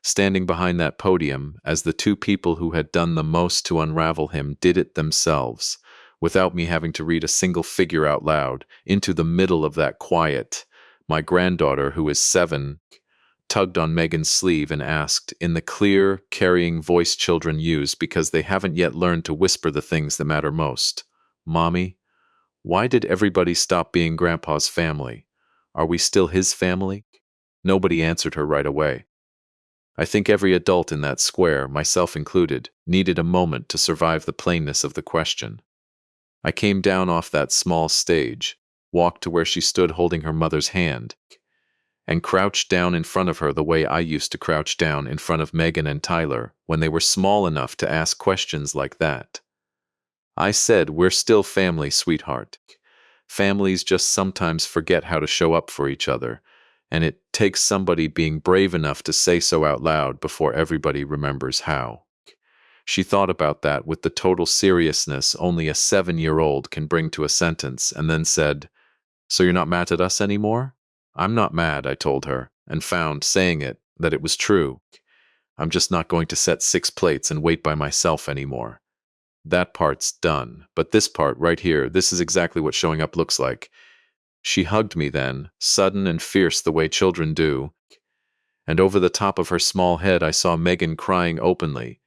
standing behind that podium, as the two people who had done the most to unravel him did it themselves, without me having to read a single figure out loud, into the middle of that quiet. My granddaughter, who is 7, tugged on Megan's sleeve and asked, in the clear, carrying voice children use because they haven't yet learned to whisper the things that matter most, "Mommy, why did everybody stop being Grandpa's family? Are we still his family?" Nobody answered her right away. I think every adult in that square, myself included, needed a moment to survive the plainness of the question. I came down off that small stage, walked to where she stood holding her mother's hand, and crouched down in front of her the way I used to crouch down in front of Megan and Tyler when they were small enough to ask questions like that. I said, "We're still family, sweetheart. Families just sometimes forget how to show up for each other, and it takes somebody being brave enough to say so out loud before everybody remembers how." She thought about that with the total seriousness only a 7-year-old can bring to a sentence, and then said, "So you're not mad at us anymore?" "I'm not mad," I told her, and found, saying it, that it was true. "I'm just not going to set 6 plates and wait by myself anymore. That part's done, but this part right here, this is exactly what showing up looks like. She hugged me then, sudden and fierce the way children do, and over the top of her small head I saw Megan crying openly,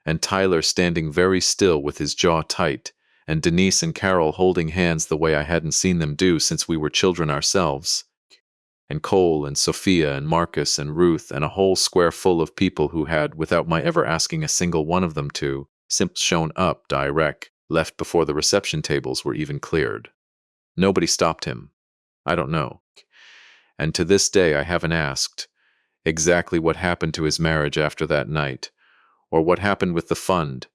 and Tyler standing very still with his jaw tight, and Denise and Carol holding hands the way I hadn't seen them do since we were children ourselves, and Cole and Sophia and Marcus and Ruth and a whole square full of people who had, without my ever asking a single one of them to, simply shown up direct, left before the reception tables were even cleared. Nobody stopped him. I don't know. And to this day I haven't asked exactly what happened to his marriage after that night, or what happened with the fund,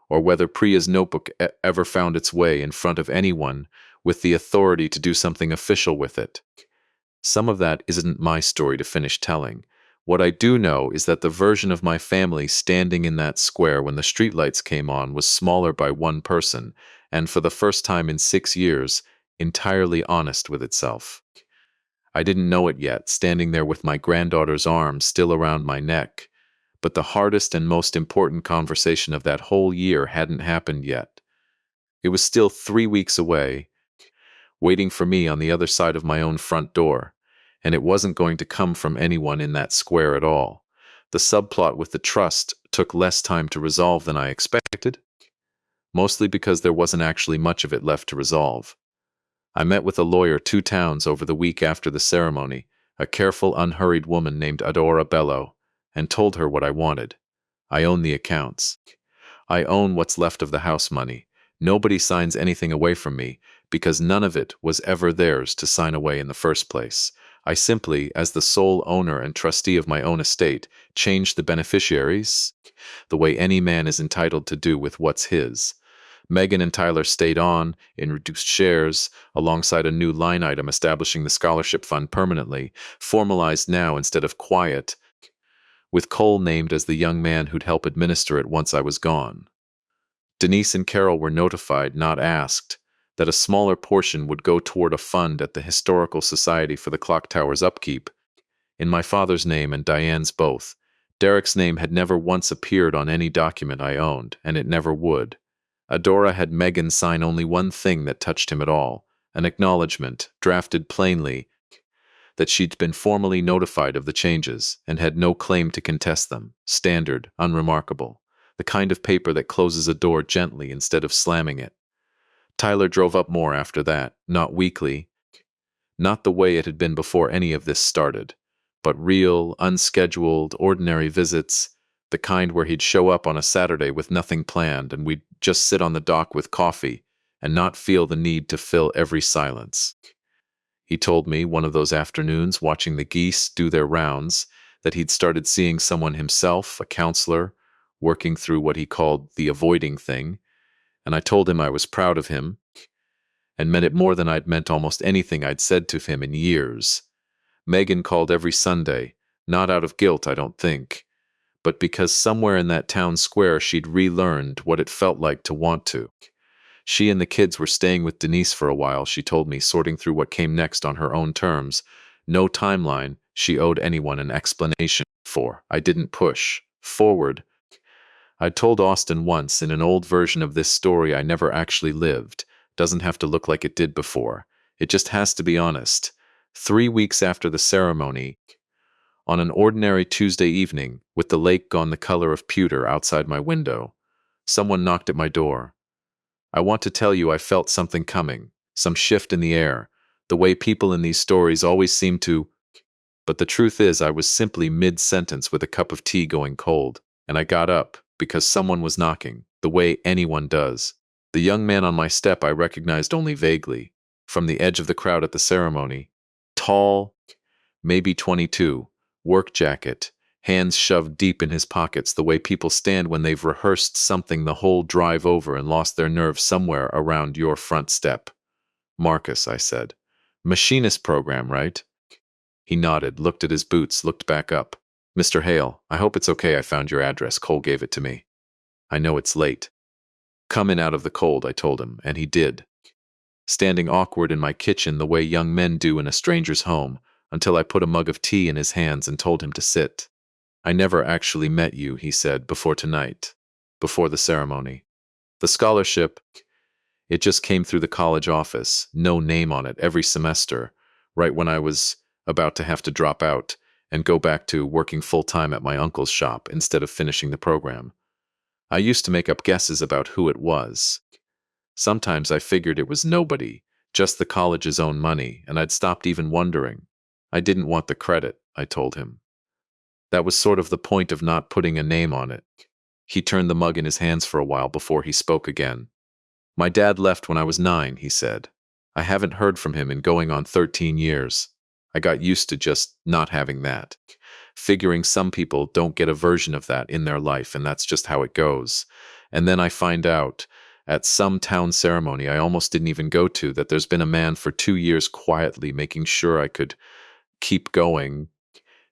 or whether Priya's notebook ever found its way in front of anyone with the authority to do something official with it. Some of that isn't my story to finish telling. What I do know is that the version of my family standing in that square when the streetlights came on was smaller by one person, and for the first time in 6 years, entirely honest with itself. I didn't know it yet, standing there with my granddaughter's arms still around my neck, but the hardest and most important conversation of that whole year hadn't happened yet. It was still 3 weeks away, waiting for me on the other side of my own front door, and it wasn't going to come from anyone in that square at all. The subplot with the trust took less time to resolve than I expected, mostly because there wasn't actually much of it left to resolve. I met with a lawyer 2 towns over the week after the ceremony, a careful, unhurried woman named Adora Bello, and told her what I wanted. I own the accounts. I own what's left of the house money. Nobody signs anything away from me, because none of it was ever theirs to sign away in the first place. I simply, as the sole owner and trustee of my own estate, changed the beneficiaries the way any man is entitled to do with what's his. Megan and Tyler stayed on, in reduced shares, alongside a new line item establishing the scholarship fund permanently, formalized now instead of quiet, with Cole named as the young man who'd help administer it once I was gone. Denise and Carol were notified, not asked, that a smaller portion would go toward a fund at the Historical Society for the Clock Tower's upkeep, in my father's name and Diane's both. Derek's name had never once appeared on any document I owned, and it never would. Adora had Megan sign only one thing that touched him at all, an acknowledgement, drafted plainly, that she'd been formally notified of the changes and had no claim to contest them, standard, unremarkable, the kind of paper that closes a door gently instead of slamming it. Tyler drove up more after that, not weekly, not the way it had been before any of this started, but real, unscheduled, ordinary visits, the kind where he'd show up on a Saturday with nothing planned and we'd just sit on the dock with coffee and not feel the need to fill every silence. He told me one of those afternoons watching the geese do their rounds that he'd started seeing someone himself, a counselor, working through what he called the avoiding thing, and I told him I was proud of him and meant it more than I'd meant almost anything I'd said to him in years. Megan called every Sunday, not out of guilt, I don't think, but because somewhere in that town square she'd relearned what it felt like to want to. She and the kids were staying with Denise for a while, she told me, sorting through what came next on her own terms. No timeline she owed anyone an explanation for. I didn't push forward. I'd told Austin once in an old version of this story I never actually lived. Doesn't have to look like it did before. It just has to be honest. 3 weeks after the ceremony, on an ordinary Tuesday evening, with the lake gone the color of pewter outside my window, someone knocked at my door. I want to tell you I felt something coming, some shift in the air, the way people in these stories always seem to, but the truth is I was simply mid-sentence with a cup of tea going cold, and I got up because someone was knocking, the way anyone does. The young man on my step I recognized only vaguely, from the edge of the crowd at the ceremony. Tall, maybe 22, work jacket, hands shoved deep in his pockets the way people stand when they've rehearsed something the whole drive over and lost their nerve somewhere around your front step. Marcus, I said. Machinist program, right? He nodded, looked at his boots, looked back up. Mr. Hale, I hope it's okay I found your address. Cole gave it to me. I know it's late. Come in out of the cold, I told him, and he did. Standing awkward in my kitchen the way young men do in a stranger's home, until I put a mug of tea in his hands and told him to sit. I never actually met you, he said, before tonight, before the ceremony. The scholarship, It just came through the college office, no name on it, every semester, right when I was about to have to drop out and go back to working full-time at my uncle's shop instead of finishing the program. I used to make up guesses about who it was. Sometimes I figured it was nobody, just the college's own money, and I'd stopped even wondering. I didn't want the credit, I told him. That was sort of the point of not putting a name on it. He turned the mug in his hands for a while before he spoke again. My dad left when I was 9, he said. I haven't heard from him in going on 13 years. I got used to just not having that. Figuring some people don't get a version of that in their life, and that's just how it goes. And then I find out, at some town ceremony I almost didn't even go to, that there's been a man for 2 years quietly making sure I could keep going,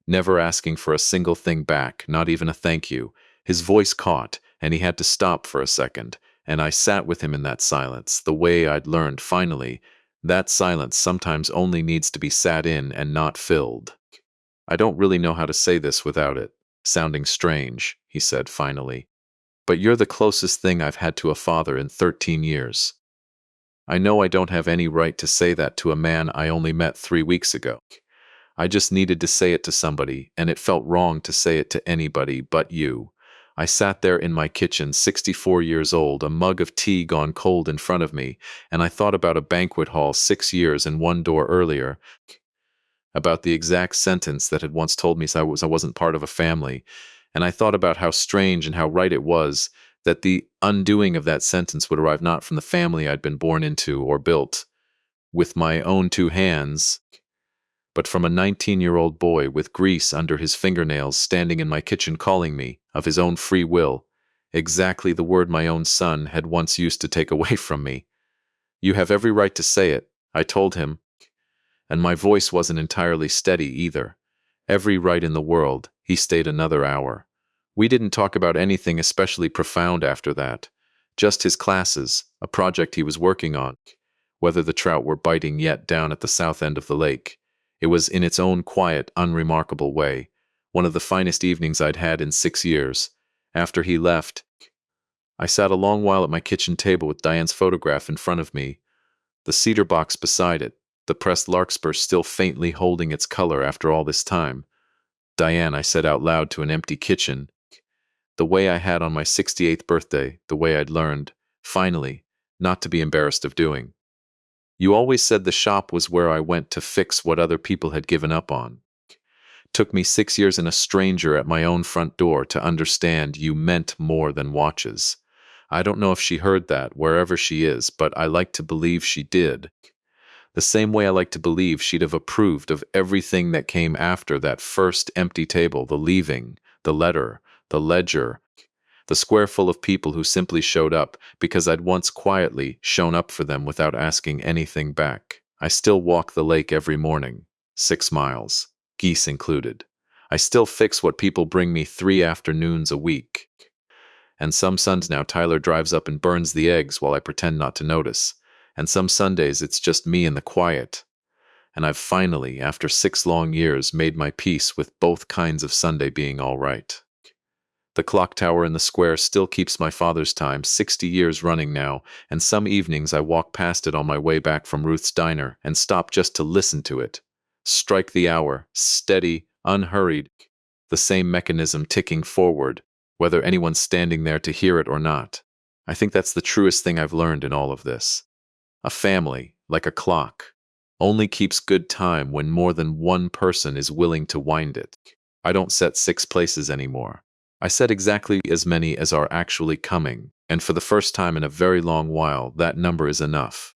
never asking for a single thing back, not even a thank you. His voice caught, and he had to stop for a second, and I sat with him in that silence, the way I'd learned, finally, that silence sometimes only needs to be sat in and not filled. I don't really know how to say this without it sounding strange, he said finally, but you're the closest thing I've had to a father in 13 years. I know I don't have any right to say that to a man I only met 3 weeks ago. I just needed to say it to somebody, and it felt wrong to say it to anybody but you. I sat there in my kitchen, 64 years old, a mug of tea gone cold in front of me, and I thought about a banquet hall 6 years and one door earlier, about the exact sentence that had once told me I wasn't part of a family, and I thought about how strange and how right it was that the undoing of that sentence would arrive not from the family I'd been born into or built with my own 2 hands, but from a 19-year-old boy with grease under his fingernails standing in my kitchen calling me, of his own free will, exactly the word my own son had once used to take away from me. You have every right to say it, I told him, and my voice wasn't entirely steady either. Every right in the world. He stayed another hour. We didn't talk about anything especially profound after that, just his classes, a project he was working on, whether the trout were biting yet down at the south end of the lake. It was, in its own quiet, unremarkable way, one of the finest evenings I'd had in 6 years. After he left, I sat a long while at my kitchen table with Diane's photograph in front of me, the cedar box beside it, the pressed larkspur still faintly holding its color after all this time. Diane, I said out loud to an empty kitchen, the way I had on my 68th birthday, the way I'd learned, finally, not to be embarrassed of doing. You always said the shop was where I went to fix what other people had given up on. Took me 6 years and a stranger at my own front door to understand you meant more than watches. I don't know if she heard that, wherever she is, but I like to believe she did. The same way I like to believe she'd have approved of everything that came after that first empty table, the leaving, the letter, the ledger, the square full of people who simply showed up because I'd once quietly shown up for them without asking anything back. I still walk the lake every morning, 6 miles, geese included. I still fix what people bring me 3 afternoons a week. And some Sundays now Tyler drives up and burns the eggs while I pretend not to notice. And some Sundays it's just me in the quiet. And I've finally, after 6 long years, made my peace with both kinds of Sunday being all right. The clock tower in the square still keeps my father's time, 60 years running now, and some evenings I walk past it on my way back from Ruth's diner and stop just to listen to it. Strike the hour, steady, unhurried, the same mechanism ticking forward, whether anyone's standing there to hear it or not. I think that's the truest thing I've learned in all of this. A family, like a clock, only keeps good time when more than one person is willing to wind it. I don't set 6 places anymore. I set exactly as many as are actually coming, and for the first time in a very long while, that number is enough.